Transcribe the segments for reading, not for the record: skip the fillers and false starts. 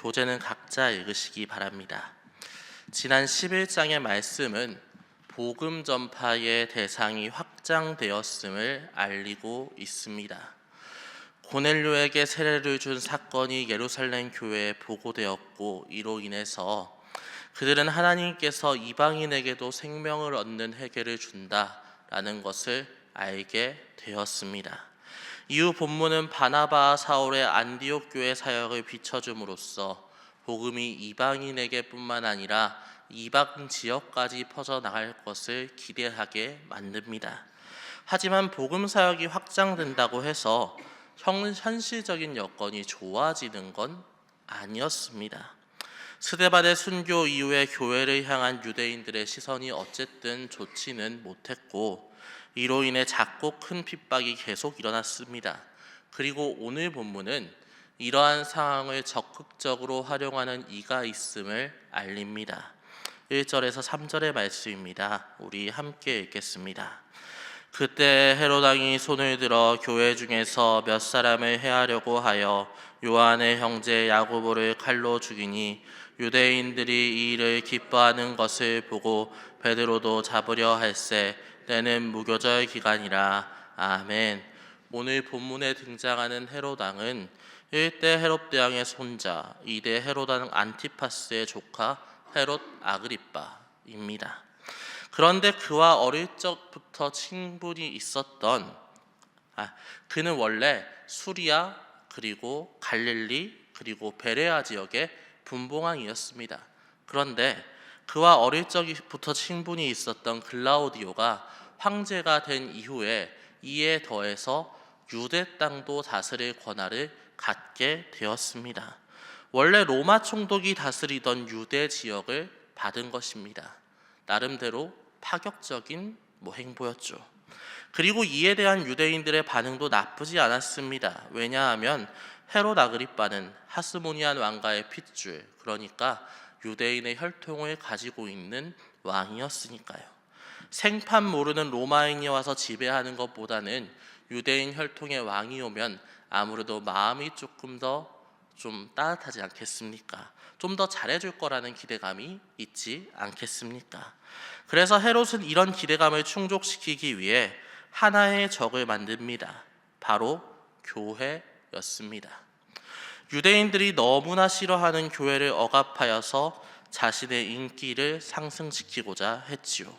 교재는 각자 읽으시기 바랍니다. 지난 11장의 말씀은 복음 전파의 대상이 확장되었음을 알리고 있습니다. 고넬료에게 세례를 준 사건이 예루살렘 교회에 보고되었고, 이로 인해서 그들은 하나님께서 이방인에게도 생명을 얻는 회개를 준다라는 것을 알게 되었습니다. 이후 본문은 바나바와 사울의 안디옥 교회 사역을 비춰줌으로써 복음이 이방인에게 뿐만 아니라 이방 지역까지 퍼져나갈 것을 기대하게 만듭니다. 하지만 복음 사역이 확장된다고 해서 현실적인 여건이 좋아지는 건 아니었습니다. 스데반의 순교 이후에 교회를 향한 유대인들의 시선이 어쨌든 좋지는 못했고, 이로 인해 작고 큰 핍박이 계속 일어났습니다. 그리고 오늘 본문은 이러한 상황을 적극적으로 활용하는 이가 있음을 알립니다. 1절에서 3절의 말씀입니다. 우리 함께 읽겠습니다. 그때 헤롯 왕이 손을 들어 교회 중에서 몇 사람을 해하려고 하여 요한의 형제 야고보를 칼로 죽이니, 유대인들이 이 일을 기뻐하는 것을 보고 베드로도 잡으려 할세 때는 무교절 기간이라. 아멘. 오늘 본문에 등장하는 헤롯 왕은 1대 헤롯 대왕의 손자, 2대 헤롯 왕 안티파스의 조카 헤롯 아그리빠입니다. 그런데 그와 어릴 적부터 친분이 있었던 그는 원래 수리아 그리고 갈릴리 그리고 베레아 지역의 분봉왕이었습니다. 그런데 그와 어릴 적부터 친분이 있었던 글라우디오가 황제가 된 이후에 이에 더해서 유대 땅도 다스릴 권한을 갖게 되었습니다. 원래 로마 총독이 다스리던 유대 지역을 받은 것입니다. 나름대로 파격적인 행보였죠. 그리고 이에 대한 유대인들의 반응도 나쁘지 않았습니다. 왜냐하면 헤롯 아그리빠는 하스모니안 왕가의 핏줄, 그러니까 유대인의 혈통을 가지고 있는 왕이었으니까요. 생판 모르는 로마인이 와서 지배하는 것보다는 유대인 혈통의 왕이 오면 아무래도 마음이 조금 더 따뜻하지 않겠습니까? 좀 더 잘해줄 거라는 기대감이 있지 않겠습니까? 그래서 헤롯은 이런 기대감을 충족시키기 위해 하나의 적을 만듭니다. 바로 교회였습니다. 유대인들이 너무나 싫어하는 교회를 억압하여서 자신의 인기를 상승시키고자 했지요.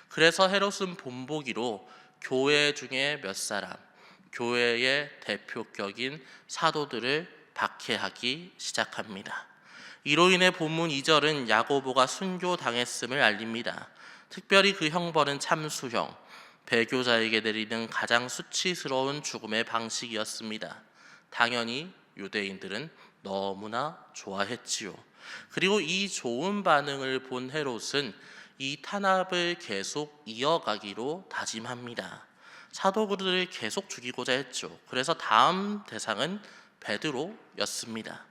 그래서 헤롯은 본보기로 교회 중에 몇 사람, 교회의 대표격인 사도들을 박해하기 시작합니다. 이로 인해 본문 2절은 야고보가 순교당했음을 알립니다. 특별히 그 형벌은 참수형, 배교자에게 내리는 가장 수치스러운 죽음의 방식이었습니다. 당연히 유대인들은 너무나 좋아했지요. 그리고 이 좋은 반응을 본 헤롯은 이 탄압을 계속 이어가기로 다짐합니다. 사도들을 계속 죽이고자 했죠. 그래서 다음 대상은 베드로였습니다.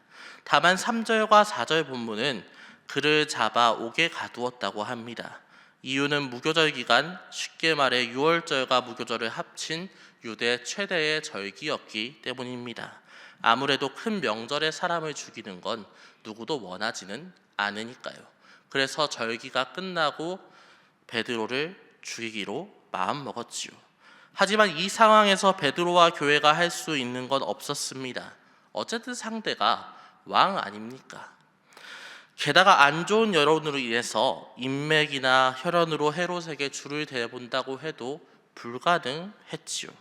다만 3절과 4절 본문은 그를 잡아 옥에 가두었다고 합니다. 이유는 무교절 기간, 쉽게 말해 유월절과 무교절을 합친 유대 최대의 절기였기 때문입니다. 아무래도 큰 명절에 사람을 죽이는 건 누구도 원하지는 않으니까요. 그래서 절기가 끝나고 베드로를 죽이기로 마음먹었지요. 하지만 이 상황에서 베드로와 교회가 할 수 있는 건 없었습니다. 어쨌든 상대가 왕 아닙니까? 게다가 안 좋은 여론으로 인해서 인맥이나 혈연으로 헤롯에게 줄을 대본다고 해도 불가능했지요.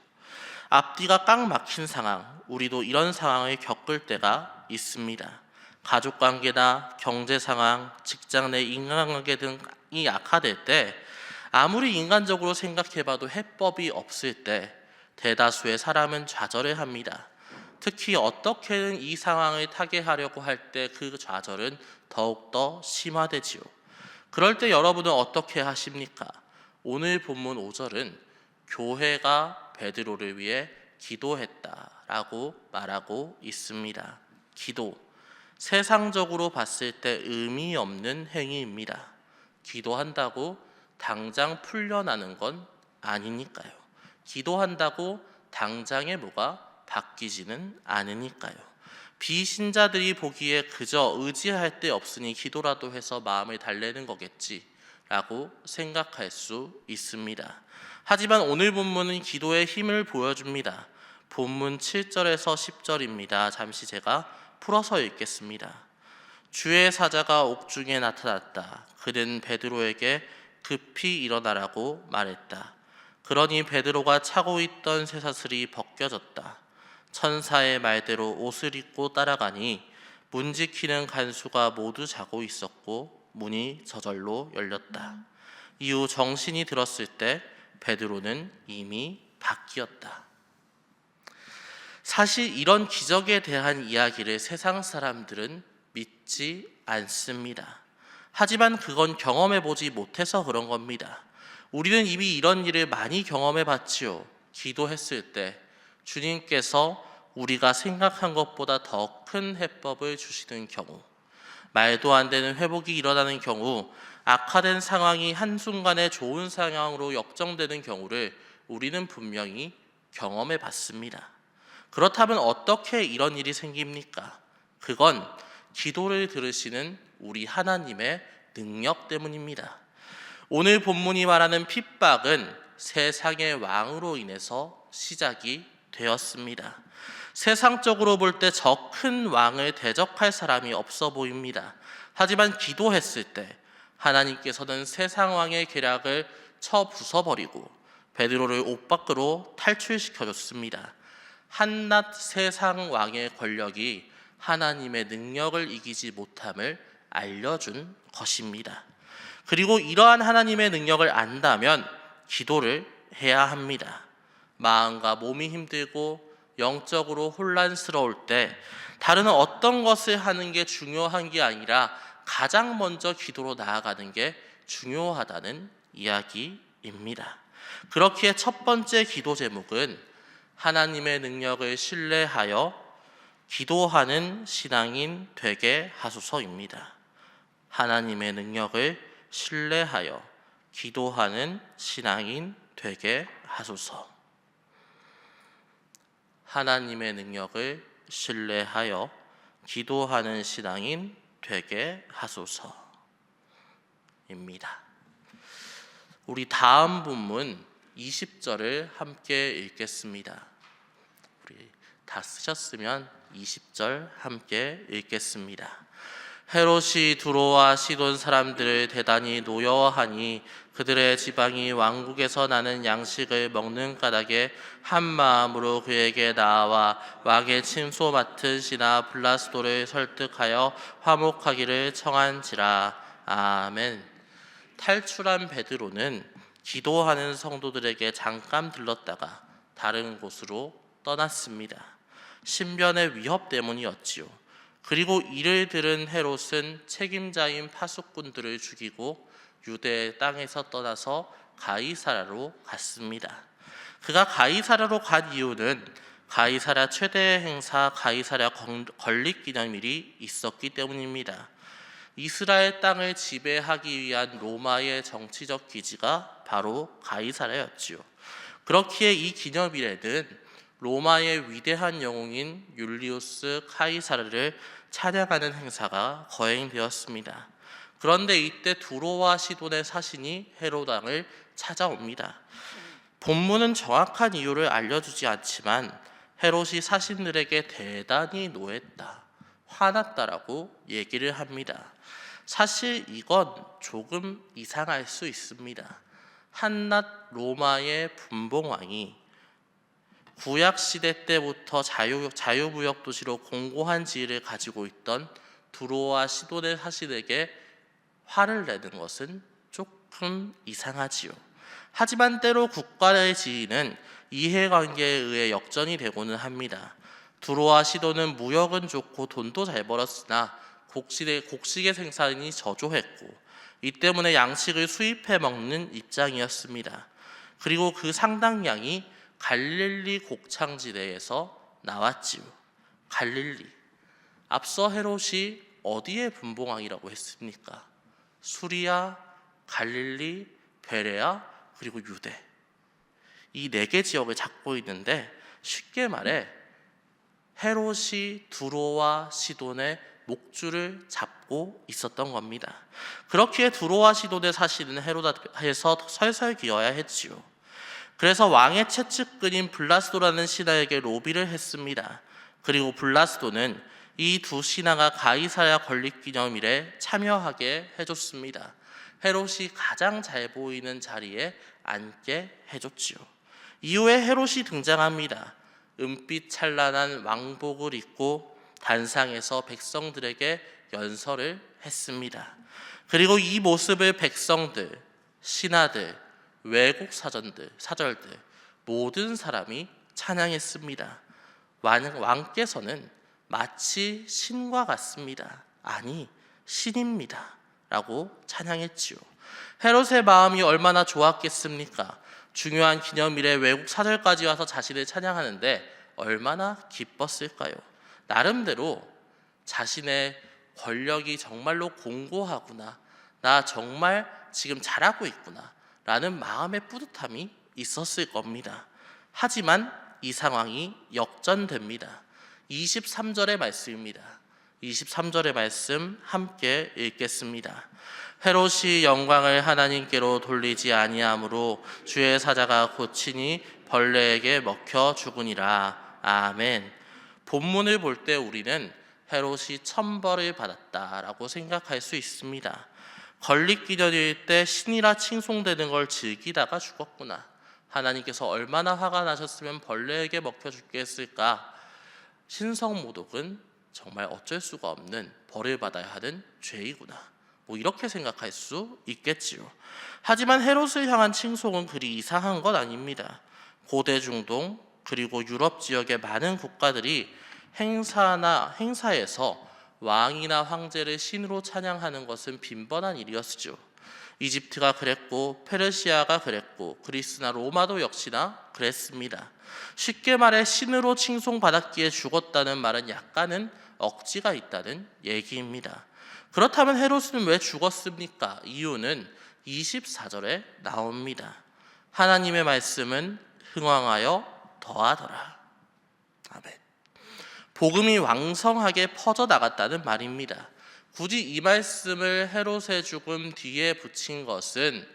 앞뒤가 꽉 막힌 상황, 우리도 이런 상황을 겪을 때가 있습니다. 가족관계나 경제상황, 직장 내 인간관계 등이 악화될 때 아무리 인간적으로 생각해봐도 해법이 없을 때 대다수의 사람은 좌절을 합니다. 특히 어떻게든 이 상황을 타개하려고 할 때 그 좌절은 더욱더 심화되지요. 그럴 때 여러분은 어떻게 하십니까? 오늘 본문 5절은 교회가 베드로를 위해 기도했다라고 말하고 있습니다. 기도, 세상적으로 봤을 때 의미 없는 행위입니다. 기도한다고 당장 풀려나는 건 아니니까요. 기도한다고 당장에 뭐가 바뀌지는 않으니까요. 비신자들이 보기에 그저 의지할 데 없으니 기도라도 해서 마음을 달래는 거겠지라고 생각할 수 있습니다. 하지만 오늘 본문은 기도의 힘을 보여줍니다. 본문 7절에서 10절입니다. 잠시 제가 풀어서 읽겠습니다. 주의 사자가 옥중에 나타났다. 그는 베드로에게 급히 일어나라고 말했다. 그러니 베드로가 차고 있던 쇠사슬이 벗겨졌다. 천사의 말대로 옷을 입고 따라가니 문 지키는 간수가 모두 자고 있었고 문이 저절로 열렸다. 이후 정신이 들었을 때 베드로는 이미 바뀌었다. 사실 이런 기적에 대한 이야기를 세상 사람들은 믿지 않습니다. 하지만 그건 경험해 보지 못해서 그런 겁니다. 우리는 이미 이런 일을 많이 경험해 봤지요. 기도했을 때 주님께서 우리가 생각한 것보다 더 큰 해법을 주시는 경우, 말도 안 되는 회복이 일어나는 경우, 악화된 상황이 한순간에 좋은 상황으로 역정되는 경우를 우리는 분명히 경험해 봤습니다. 그렇다면 어떻게 이런 일이 생깁니까? 그건 기도를 들으시는 우리 하나님의 능력 때문입니다. 오늘 본문이 말하는 핍박은 세상의 왕으로 인해서 시작이 되었습니다. 세상적으로 볼 때 저 큰 왕을 대적할 사람이 없어 보입니다. 하지만 기도했을 때 하나님께서는 세상 왕의 계략을 쳐 부숴버리고 베드로를 옷 밖으로 탈출시켜줬습니다. 한낱 세상 왕의 권력이 하나님의 능력을 이기지 못함을 알려준 것입니다. 그리고 이러한 하나님의 능력을 안다면 기도를 해야 합니다. 마음과 몸이 힘들고 영적으로 혼란스러울 때 다른 어떤 것을 하는 게 중요한 게 아니라 가장 먼저 기도로 나아가는 게 중요하다는 이야기입니다. 그렇기에 첫 번째 기도 제목은 하나님의 능력을 신뢰하여 기도하는 신앙인 되게 하소서입니다. 하나님의 능력을 신뢰하여 기도하는 신앙인 되게 하소서. 하나님의 능력을 신뢰하여 기도하는 신앙인 되게 하소서입니다. 우리 다음 본문 20절을 함께 읽겠습니다. 우리 다 쓰셨으면 20절 함께 읽겠습니다. 헤롯이 두로와 시돈 사람들을 대단히 노여워하니 그들의 지방이 왕국에서 나는 양식을 먹는 까닭에 한 마음으로 그에게 나아와 왕의 침소 맡은 시나 블라스도를 설득하여 화목하기를 청한지라. 아멘. 탈출한 베드로는 기도하는 성도들에게 잠깐 들렀다가 다른 곳으로 떠났습니다. 신변의 위협 때문이었지요. 그리고 이를 들은 헤롯은 책임자인 파수꾼들을 죽이고 유대 땅에서 떠나서 가이사라로 갔습니다. 그가 가이사라로 간 이유는 가이사라 최대 행사 가이사라 건립기념일이 있었기 때문입니다. 이스라엘 땅을 지배하기 위한 로마의 정치적 기지가 바로 가이사라였지요. 그렇기에 이 기념일에는 로마의 위대한 영웅인 율리우스 카이사르를 찬양하는 행사가 거행되었습니다. 그런데 이때 두로와 시돈의 사신이 헤롯 왕을 찾아옵니다. 본문은 정확한 이유를 알려주지 않지만 헤롯이 사신들에게 대단히 노했다, 화났다라고 얘기를 합니다. 사실 이건 조금 이상할 수 있습니다. 한낱 로마의 분봉왕이 구약시대 때부터 자유무역 도시로 공고한 지위를 가지고 있던 두로와 시돈의 사신에게 화를 내는 것은 조금 이상하지요. 하지만 때로 국가의 지위는 이해관계에 의해 역전이 되고는 합니다. 두로와 시돈은 무역은 좋고 돈도 잘 벌었으나 곡식의 생산이 저조했고 이 때문에 양식을 수입해 먹는 입장이었습니다. 그리고 그 상당량이 갈릴리 곡창지대에서 나왔지요. 갈릴리. 앞서 헤롯이 어디에 분봉왕이라고 했습니까? 수리아, 갈릴리, 베레아, 그리고 유대. 이 4개 지역을 잡고 있는데 쉽게 말해 헤롯이 두로와 시돈의 목줄을 잡고 있었던 겁니다. 그렇기에 두로와 시돈의 사실은 헤롯 앞에서 설설 기어야 했지요. 그래서 왕의 채측근인 블라스도라는 신하에게 로비를 했습니다. 그리고 블라스도는 이 두 신하가 가이사랴 건립기념일에 참여하게 해줬습니다. 헤롯이 가장 잘 보이는 자리에 앉게 해줬지요. 이후에 헤롯이 등장합니다. 은빛 찬란한 왕복을 입고 단상에서 백성들에게 연설을 했습니다. 그리고 이 모습을 백성들, 신하들, 외국 사절들 모든 사람이 찬양했습니다. 왕께서는 마치 신과 같습니다. 아니, 신입니다. 라고 찬양했지요. 헤롯의 마음이 얼마나 좋았겠습니까? 중요한 기념일에 외국 사절까지 와서 자신을 찬양하는데 얼마나 기뻤을까요? 나름대로 자신의 권력이 정말로 공고하구나, 나 정말 지금 잘하고 있구나 라는 마음의 뿌듯함이 있었을 겁니다. 하지만 이 상황이 역전됩니다. 23절의 말씀입니다. 23절의 말씀 함께 읽겠습니다. 헤롯이 영광을 하나님께로 돌리지 아니하므로 주의 사자가 고치니 벌레에게 먹혀 죽으니라. 아멘. 본문을 볼 때 우리는 헤롯이 천벌을 받았다라고 생각할 수 있습니다. 건립기념일 때 신이라 칭송되는 걸 즐기다가 죽었구나. 하나님께서 얼마나 화가 나셨으면 벌레에게 먹혀 죽겠을까. 신성모독은 정말 어쩔 수가 없는 벌을 받아야 하는 죄이구나. 이렇게 생각할 수 있겠지요. 하지만 헤롯을 향한 칭송은 그리 이상한 건 아닙니다. 고대 중동 그리고 유럽 지역의 많은 국가들이 행사에서 왕이나 황제를 신으로 찬양하는 것은 빈번한 일이었죠. 이집트가 그랬고 페르시아가 그랬고 그리스나 로마도 역시나 그랬습니다. 쉽게 말해 신으로 칭송받았기에 죽었다는 말은 약간은 억지가 있다는 얘기입니다. 그렇다면 헤롯은 왜 죽었습니까? 이유는 24절에 나옵니다. 하나님의 말씀은 흥왕하여 더하더라. 아멘. 복음이 왕성하게 퍼져나갔다는 말입니다. 굳이 이 말씀을 헤롯의 죽음 뒤에 붙인 것은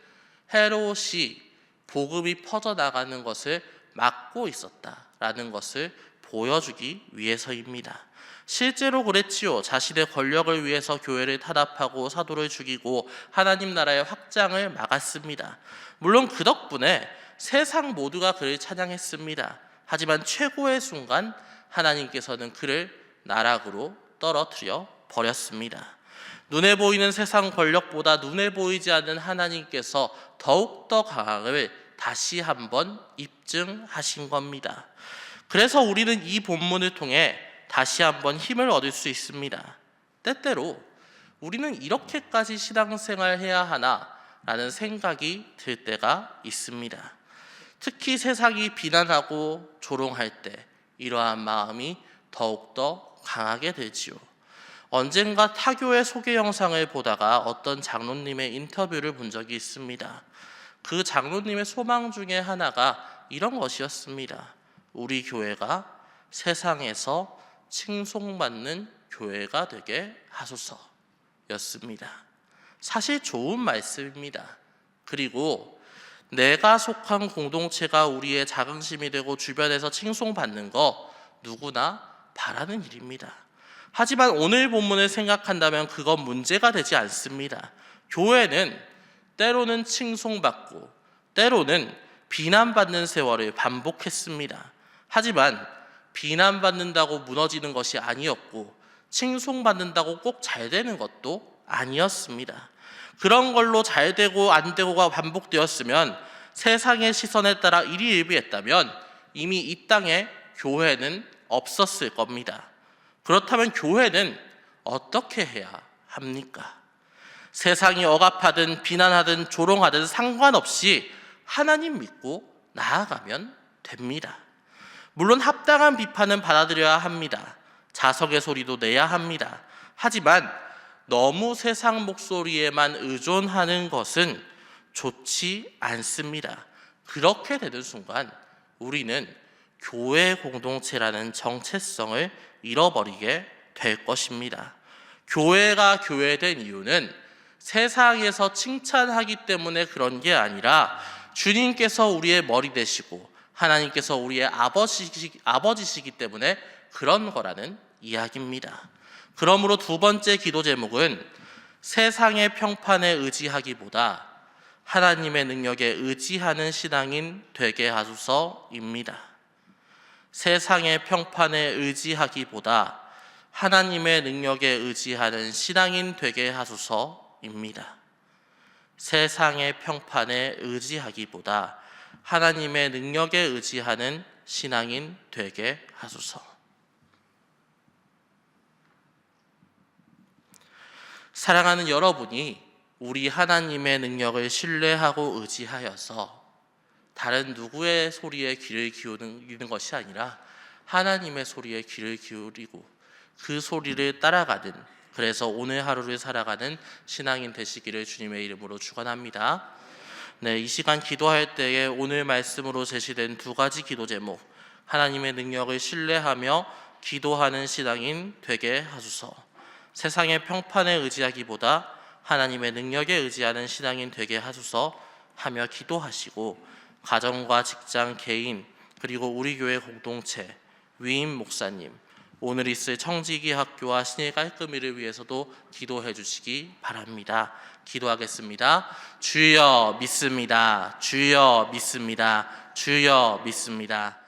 헤롯이 복음이 퍼져나가는 것을 막고 있었다라는 것을 보여주기 위해서입니다. 실제로 그랬지요. 자신의 권력을 위해서 교회를 탄압하고 사도를 죽이고 하나님 나라의 확장을 막았습니다. 물론 그 덕분에 세상 모두가 그를 찬양했습니다. 하지만 최고의 순간 하나님께서는 그를 나락으로 떨어뜨려 버렸습니다. 눈에 보이는 세상 권력보다 눈에 보이지 않는 하나님께서 더욱더 강함을 다시 한번 입증하신 겁니다. 그래서 우리는 이 본문을 통해 다시 한번 힘을 얻을 수 있습니다. 때때로 우리는 이렇게까지 신앙생활 해야 하나 라는 생각이 들 때가 있습니다. 특히 세상이 비난하고 조롱할 때 이러한 마음이 더욱더 강하게 되지요. 언젠가 타교의 소개 영상을 보다가 어떤 장로님의 인터뷰를 본 적이 있습니다. 그 장로님의 소망 중에 하나가 이런 것이었습니다. 우리 교회가 세상에서 칭송받는 교회가 되게 하소서였습니다. 사실 좋은 말씀입니다. 그리고 내가 속한 공동체가 우리의 자긍심이 되고 주변에서 칭송받는 거 누구나 바라는 일입니다. 하지만 오늘 본문을 생각한다면 그건 문제가 되지 않습니다. 교회는 때로는 칭송받고 때로는 비난받는 세월을 반복했습니다. 하지만 비난받는다고 무너지는 것이 아니었고 칭송받는다고 꼭 잘 되는 것도 아니었습니다. 그런 걸로 잘 되고 안 되고가 반복되었으면 세상의 시선에 따라 일희일비했다면 이미 이 땅에 교회는 없었을 겁니다. 그렇다면 교회는 어떻게 해야 합니까? 세상이 억압하든 비난하든 조롱하든 상관없이 하나님 믿고 나아가면 됩니다. 물론 합당한 비판은 받아들여야 합니다. 자석의 소리도 내야 합니다. 하지만 너무 세상 목소리에만 의존하는 것은 좋지 않습니다. 그렇게 되는 순간 우리는 교회 공동체라는 정체성을 잃어버리게 될 것입니다. 교회가 교회된 이유는 세상에서 칭찬하기 때문에 그런 게 아니라 주님께서 우리의 머리 되시고 하나님께서 우리의 아버지시기 때문에 그런 거라는 이야기입니다. 그러므로 두 번째 기도 제목은 세상의 평판에 의지하기보다 하나님의 능력에 의지하는 신앙인 되게 하소서입니다. 세상의 평판에 의지하기보다 하나님의 능력에 의지하는 신앙인 되게 하소서입니다. 세상의 평판에 의지하기보다 하나님의 능력에 의지하는 신앙인 되게 하소서. 사랑하는 여러분이 우리 하나님의 능력을 신뢰하고 의지하여서 다른 누구의 소리에 귀를 기울이는 것이 아니라 하나님의 소리에 귀를 기울이고 그 소리를 따라가는, 그래서 오늘 하루를 살아가는 신앙인 되시기를 주님의 이름으로 축원합니다. 네, 이 시간 기도할 때에 오늘 말씀으로 제시된 두 가지 기도 제목, 하나님의 능력을 신뢰하며 기도하는 신앙인 되게 하소서, 세상의 평판에 의지하기보다 하나님의 능력에 의지하는 신앙인 되게 하소서 하며 기도하시고, 가정과 직장, 개인, 그리고 우리 교회 공동체, 위임 목사님, 오늘 있을 청지기 학교와 신일 깔끔이를 위해서도 기도해 주시기 바랍니다. 기도하겠습니다. 주여 믿습니다. 주여 믿습니다. 주여 믿습니다.